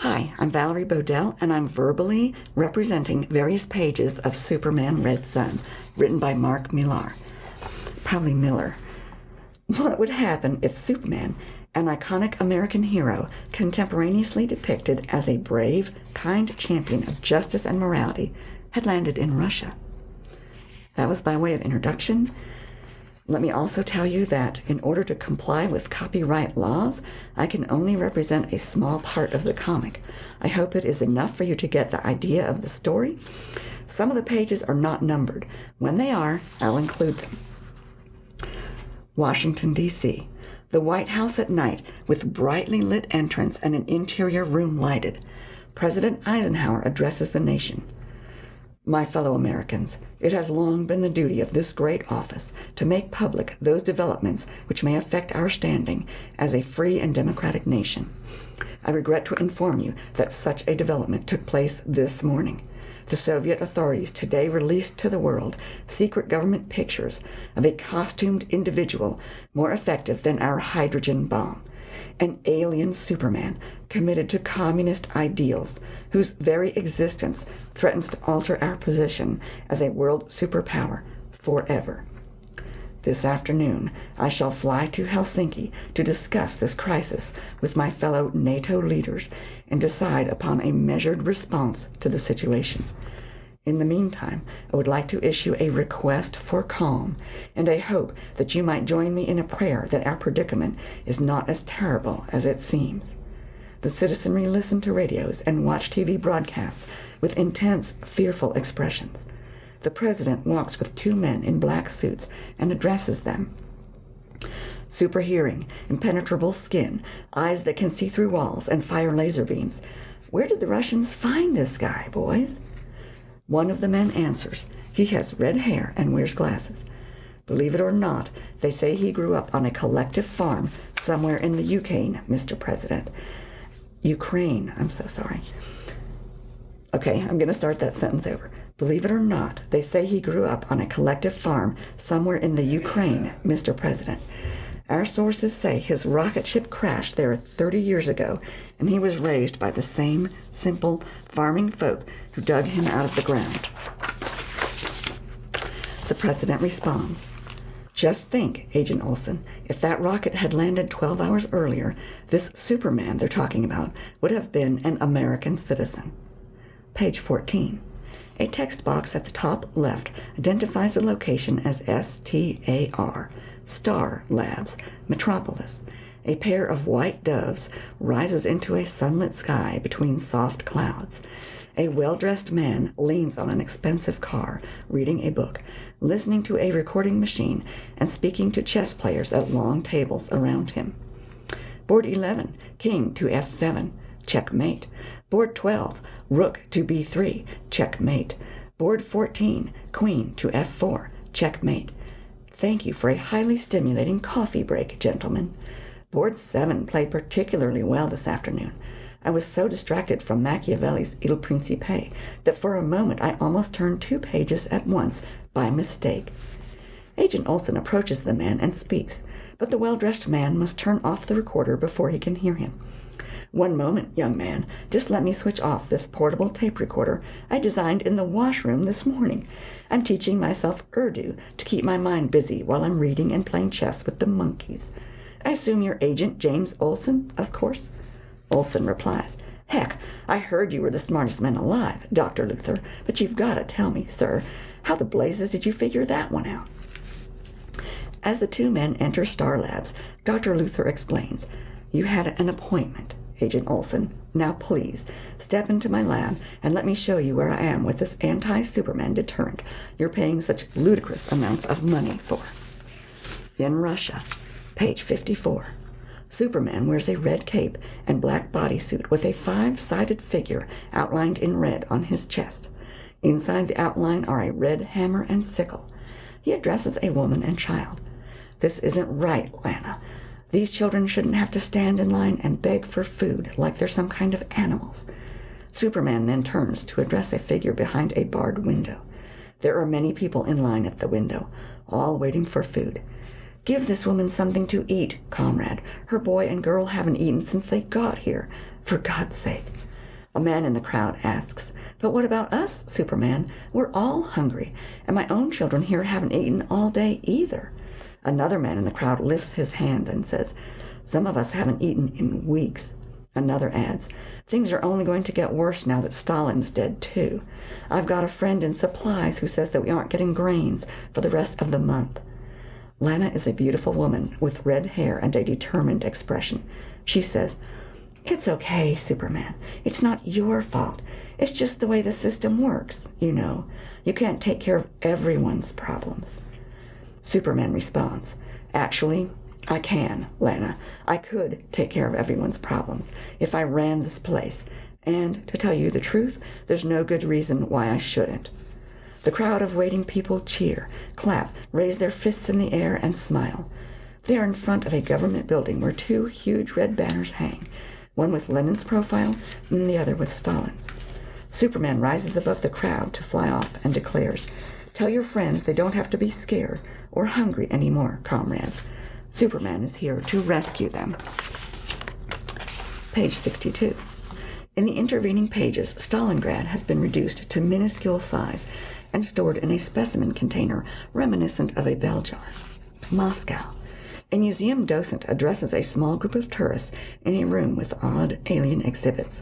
Hi, I'm Valerie Bodell, and I'm verbally representing various pages of Superman Red Sun, written by Mark Millar. Probably Miller. What would happen if Superman, an iconic American hero, contemporaneously depicted as a brave, kind champion of justice and morality, had landed in Russia? That was by way of introduction. Let me also tell you that in order to comply with copyright laws, I can only represent a small part of the comic. I hope it is enough for you to get the idea of the story. Some of the pages are not numbered. When they are, I'll include them. Washington, D.C. The White House at night, with brightly lit entrance and an interior room lighted. President Eisenhower addresses the nation. My fellow Americans, it has long been the duty of this great office to make public those developments which may affect our standing as a free and democratic nation. I regret to inform you that such a development took place this morning. The Soviet authorities today released to the world secret government pictures of a costumed individual more effective than our hydrogen bomb. An alien Superman committed to communist ideals whose very existence threatens to alter our position as a world superpower forever. This afternoon, I shall fly to Helsinki to discuss this crisis with my fellow NATO leaders and decide upon a measured response to the situation. In the meantime, I would like to issue a request for calm and a hope that you might join me in a prayer that our predicament is not as terrible as it seems. The citizenry listen to radios and watch TV broadcasts with intense, fearful expressions. The president walks with two men in black suits and addresses them. Super hearing, impenetrable skin, eyes that can see through walls and fire laser beams. Where did the Russians find this guy, boys? One of the men answers. He has red hair and wears glasses. Believe it or not, they say he grew up on a collective farm somewhere in the Ukraine, Mr. President. Ukraine, I'm so sorry. Okay, I'm going to start that sentence over. Believe it or not, they say he grew up on a collective farm somewhere in the Ukraine, Mr. President. Our sources say his rocket ship crashed there 30 years ago, and he was raised by the same simple farming folk who dug him out of the ground. The president responds, "Just think, Agent Olson, if that rocket had landed 12 hours earlier, this Superman they're talking about would have been an American citizen." Page 14. A text box at the top left identifies the location as STAR, Star Labs, Metropolis. A pair of white doves rises into a sunlit sky between soft clouds. A well-dressed man leans on an expensive car, reading a book, listening to a recording machine, and speaking to chess players at long tables around him. Board 11, King to F7, checkmate. Board 12, Rook to B3, checkmate. Board 14, Queen to F4, checkmate. Thank you for a highly stimulating coffee break, gentlemen. Board 7 played particularly well this afternoon. I was so distracted from Machiavelli's Il Principe that for a moment I almost turned two pages at once by mistake. Agent Olson approaches the man and speaks, but the well-dressed man must turn off the recorder before he can hear him. "One moment, young man. Just let me switch off this portable tape recorder I designed in the washroom this morning. I'm teaching myself Urdu to keep my mind busy while I'm reading and playing chess with the monkeys. I assume you're Agent James Olson, of course?" Olson replies, "Heck, I heard you were the smartest man alive, Dr. Luther, but you've got to tell me, sir, how the blazes did you figure that one out?" As the two men enter Star Labs, Dr. Luther explains, "You had an appointment, Agent Olson. Now please, step into my lab and let me show you where I am with this anti-Superman deterrent you're paying such ludicrous amounts of money for." In Russia, page 54. Superman wears a red cape and black bodysuit with a five-sided figure outlined in red on his chest. Inside the outline are a red hammer and sickle. He addresses a woman and child. "This isn't right, Lana. These children shouldn't have to stand in line and beg for food like they're some kind of animals." Superman then turns to address a figure behind a barred window. There are many people in line at the window, all waiting for food. "Give this woman something to eat, comrade. Her boy and girl haven't eaten since they got here. For God's sake." A man in the crowd asks, "But what about us, Superman? We're all hungry, and my own children here haven't eaten all day either." Another man in the crowd lifts his hand and says, "Some of us haven't eaten in weeks." Another adds, "Things are only going to get worse now that Stalin's dead too. I've got a friend in supplies who says that we aren't getting grains for the rest of the month." Lana is a beautiful woman with red hair and a determined expression. She says, "It's okay, Superman. It's not your fault. It's just the way the system works, you know. You can't take care of everyone's problems." Superman responds, "Actually, I can, Lana. I could take care of everyone's problems if I ran this place. And, to tell you the truth, there's no good reason why I shouldn't." The crowd of waiting people cheer, clap, raise their fists in the air, and smile. They are in front of a government building where two huge red banners hang, one with Lenin's profile and the other with Stalin's. Superman rises above the crowd to fly off and declares, "Tell your friends they don't have to be scared or hungry anymore, comrades. Superman is here to rescue them." Page 62. In the intervening pages, Stalingrad has been reduced to minuscule size and stored in a specimen container reminiscent of a bell jar. Moscow. A museum docent addresses a small group of tourists in a room with odd alien exhibits.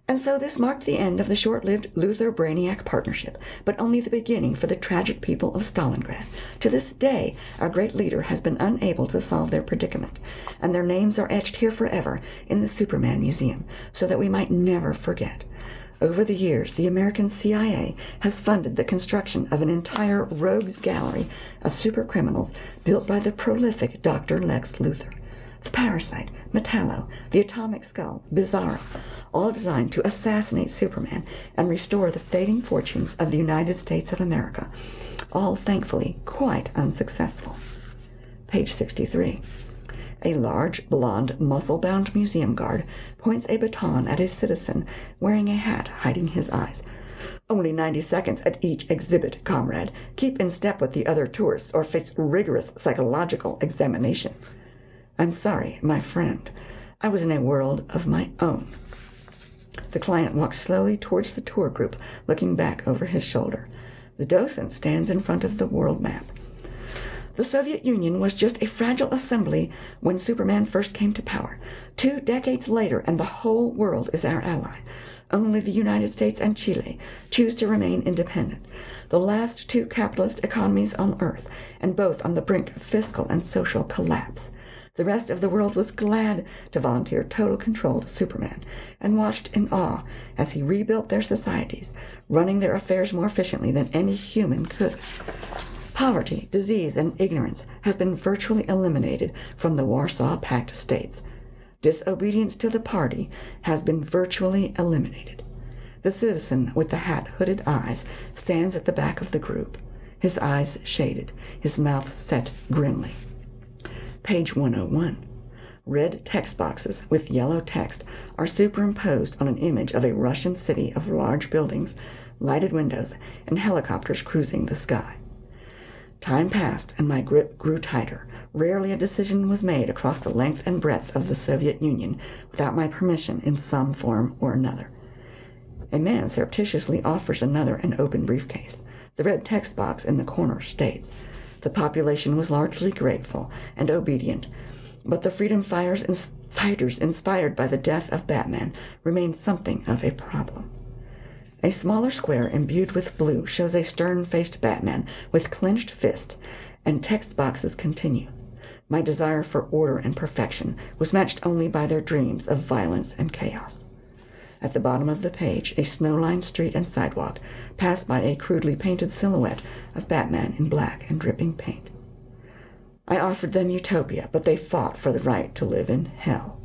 And so this marked the end of the short-lived Luthor-Brainiac partnership, but only the beginning for the tragic people of Stalingrad. To this day, our great leader has been unable to solve their predicament, and their names are etched here forever in the Superman Museum, so that we might never forget. Over the years, the American CIA has funded the construction of an entire rogues gallery of supercriminals built by the prolific Dr. Lex Luthor. The Parasite, Metallo, the Atomic Skull, Bizarro, all designed to assassinate Superman and restore the fading fortunes of the United States of America, all thankfully quite unsuccessful. Page 63. A large, blond, muscle-bound museum guard points a baton at a citizen wearing a hat hiding his eyes. "Only 90 seconds at each exhibit, comrade. Keep in step with the other tourists or face rigorous psychological examination." "I'm sorry, my friend. I was in a world of my own." The client walks slowly towards the tour group, looking back over his shoulder. The docent stands in front of the world map. "The Soviet Union was just a fragile assembly when Superman first came to power. 2 decades later, and the whole world is our ally. Only the United States and Chile choose to remain independent, the last 2 capitalist economies on Earth, and both on the brink of fiscal and social collapse. The rest of the world was glad to volunteer total control to Superman, and watched in awe as he rebuilt their societies, running their affairs more efficiently than any human could. Poverty, disease, and ignorance have been virtually eliminated from the Warsaw Pact states. Disobedience to the party has been virtually eliminated." The citizen with the hat-hooded eyes stands at the back of the group, his eyes shaded, his mouth set grimly. Page 101. Red text boxes with yellow text are superimposed on an image of a Russian city of large buildings, lighted windows, and helicopters cruising the sky. Time passed, and my grip grew tighter. Rarely a decision was made across the length and breadth of the Soviet Union without my permission in some form or another. A man surreptitiously offers another an open briefcase. The red text box in the corner states, "The population was largely grateful and obedient, but the freedom fighters inspired by the death of Batman remained something of a problem." A smaller square imbued with blue shows a stern-faced Batman with clenched fists, and text boxes continue. My desire for order and perfection was matched only by their dreams of violence and chaos. At the bottom of the page, a snow-lined street and sidewalk pass by a crudely painted silhouette of Batman in black and dripping paint. I offered them utopia, but they fought for the right to live in hell.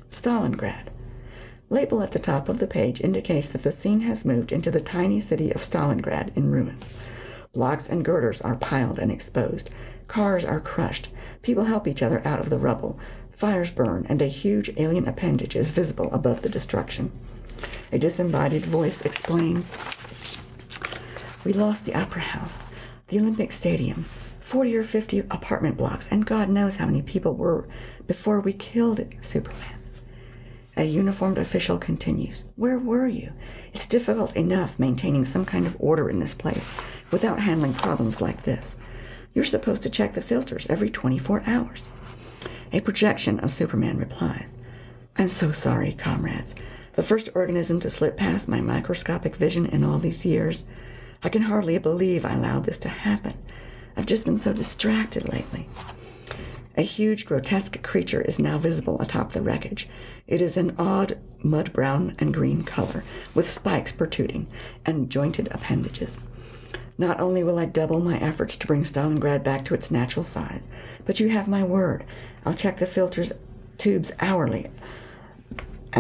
Stalingrad. Label at the top of the page indicates that the scene has moved into the tiny city of Stalingrad in ruins. Blocks and girders are piled and exposed. Cars are crushed. People help each other out of the rubble. Fires burn, and a huge alien appendage is visible above the destruction. A disembodied voice explains, "We lost the Opera House, the Olympic Stadium, 40 or 50 apartment blocks, and God knows how many people were before we killed Superman." A uniformed official continues. Where were you? It's difficult enough maintaining some kind of order in this place without handling problems like this. You're supposed to check the filters every 24 hours. A projection of Superman replies. I'm so sorry, comrades. The first organism to slip past my microscopic vision in all these years. I can hardly believe I allowed this to happen. I've just been so distracted lately. A huge, grotesque creature is now visible atop the wreckage. It is an odd mud-brown and green color, with spikes protruding and jointed appendages. Not only will I double my efforts to bring Stalingrad back to its natural size, but you have my word. I'll check the filters tubes hourly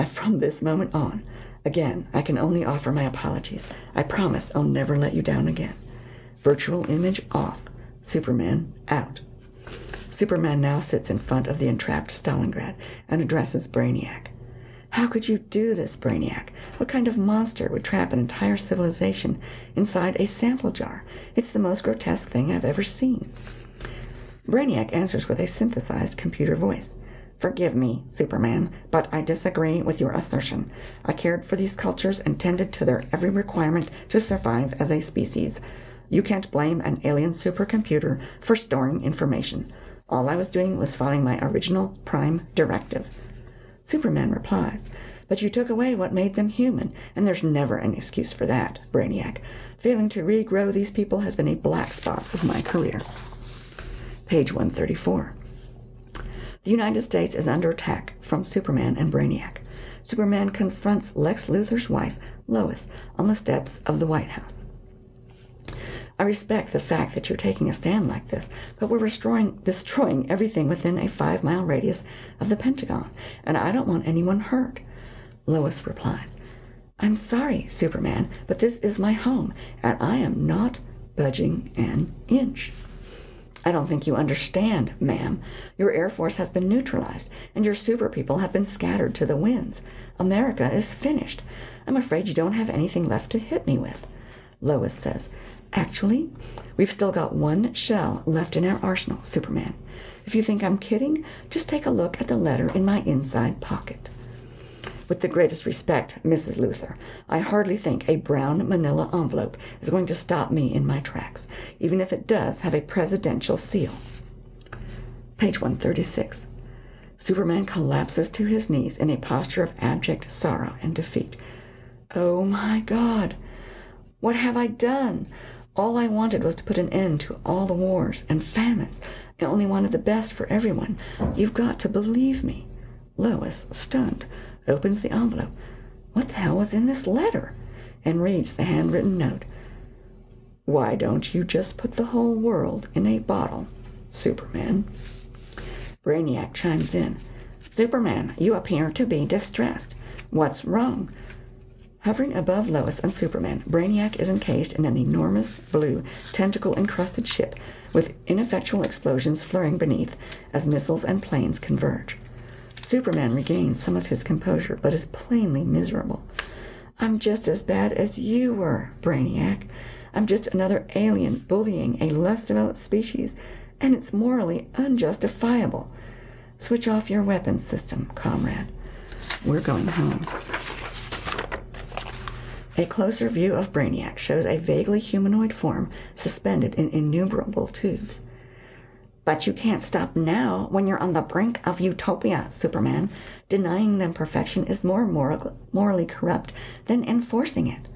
from this moment on. Again, I can only offer my apologies. I promise I'll never let you down again. Virtual image off. Superman out. Superman now sits in front of the entrapped Stalingrad and addresses Brainiac. How could you do this, Brainiac? What kind of monster would trap an entire civilization inside a sample jar? It's the most grotesque thing I've ever seen. Brainiac answers with a synthesized computer voice. Forgive me, Superman, but I disagree with your assertion. I cared for these cultures and tended to their every requirement to survive as a species. You can't blame an alien supercomputer for storing information. All I was doing was following my original prime directive. Superman replies, but you took away what made them human, and there's never an excuse for that, Brainiac. Failing to regrow these people has been a black spot of my career. Page 134. The United States is under attack from Superman and Brainiac. Superman confronts Lex Luthor's wife, Lois, on the steps of the White House. I respect the fact that you're taking a stand like this, but we're destroying everything within a 5-mile radius of the Pentagon, and I don't want anyone hurt. Lois replies, I'm sorry, Superman, but this is my home, and I am not budging an inch. I don't think you understand, ma'am. Your Air Force has been neutralized, and your super people have been scattered to the winds. America is finished. I'm afraid you don't have anything left to hit me with. Lois says, Actually, we've still got one shell left in our arsenal, Superman. If you think I'm kidding, just take a look at the letter in my inside pocket. With the greatest respect, Mrs. Luthor, I hardly think a brown manila envelope is going to stop me in my tracks, even if it does have a presidential seal. Page 136. Superman collapses to his knees in a posture of abject sorrow and defeat. Oh my God! What have I done? All I wanted was to put an end to all the wars and famines. I only wanted the best for everyone. You've got to believe me. Lois, stunned, opens the envelope. What the hell was in this letter? And reads the handwritten note. Why don't you just put the whole world in a bottle, Superman? Brainiac chimes in. Superman, you appear to be distressed. What's wrong? Hovering above Lois and Superman, Brainiac is encased in an enormous, blue, tentacle-encrusted ship with ineffectual explosions flurrying beneath as missiles and planes converge. Superman regains some of his composure, but is plainly miserable. I'm just as bad as you were, Brainiac. I'm just another alien bullying a less developed species, and it's morally unjustifiable. Switch off your weapons system, comrade. We're going home. A closer view of Brainiac shows a vaguely humanoid form suspended in innumerable tubes. But you can't stop now when you're on the brink of utopia, Superman. Denying them perfection is more morally corrupt than enforcing it.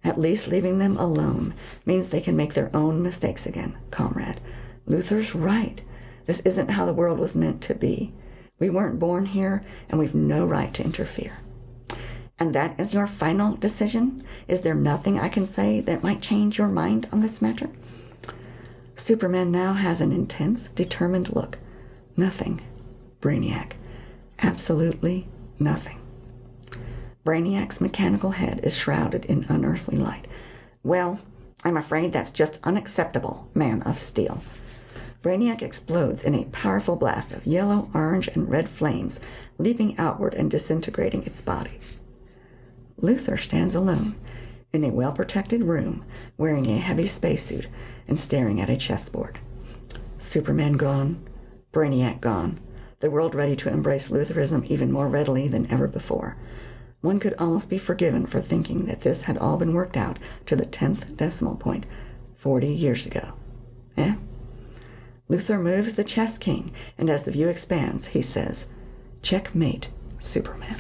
At least leaving them alone means they can make their own mistakes again, comrade. Luthor's right. This isn't how the world was meant to be. We weren't born here, and we've no right to interfere. And that is your final decision? Is there nothing I can say that might change your mind on this matter? Superman now has an intense, determined look. Nothing, Brainiac. Absolutely nothing. Brainiac's mechanical head is shrouded in unearthly light. Well, I'm afraid that's just unacceptable, Man of Steel. Brainiac explodes in a powerful blast of yellow, orange, and red flames, leaping outward and disintegrating its body. Luthor stands alone in a well-protected room, wearing a heavy spacesuit and staring at a chessboard. Superman gone, Brainiac gone, the world ready to embrace Lutheranism even more readily than ever before. One could almost be forgiven for thinking that this had all been worked out to the 10th decimal point 40 years ago. Eh? Luther moves the chess king, and as the view expands, he says, "Checkmate, Superman."